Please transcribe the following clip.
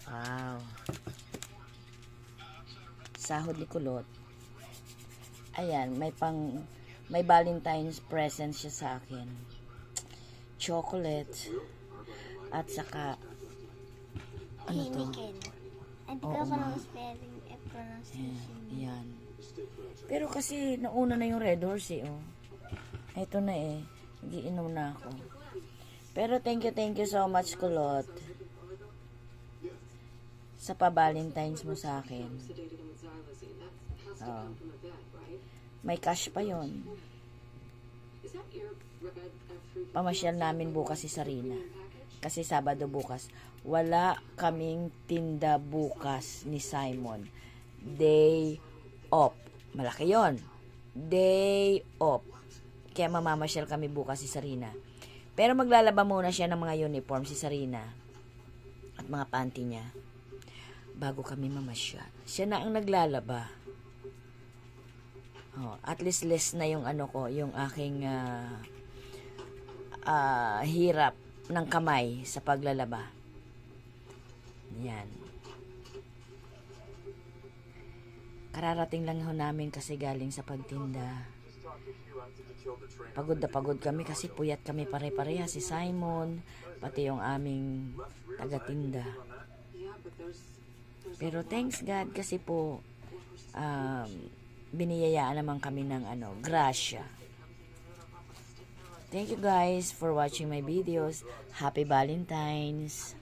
Wow. Sahod ni Kulot. Ayan, may Valentine's present siya sa akin. Chocolate. At saka, ano to? Hindi ko ng spelling pronunciation. Yan. Pero kasi, nauna na yung Red Horse oh. Ito na Nagiinom na ako. Pero thank you so much, Kulot. Sa pa-Valentine's mo sa akin. Oh. May cash pa yon. Pamasyal namin bukas si Sarina. Kasi Sabado bukas. Wala kaming tinda bukas ni Simon. Day off. Malaki yon. Day off. Kaya mamamasyal kami bukas si Sarina. Pero maglalaba muna siya ng mga uniform si Sarina. At mga panty niya. Bago kami mamasyal. Siya na ang naglalaba. Oh, at least less na yung yung aking hirap ng kamay sa paglalaba. Yan. Kararating lang ho namin kasi galing sa pagtinda. Pagod na pagod kami kasi puyat kami pare-pareha, si Simon, pati yung aming taga-tinda. Pero thanks God kasi po biniyayaan naman kami ng grasya. Thank you guys for watching my videos. Happy Valentine's!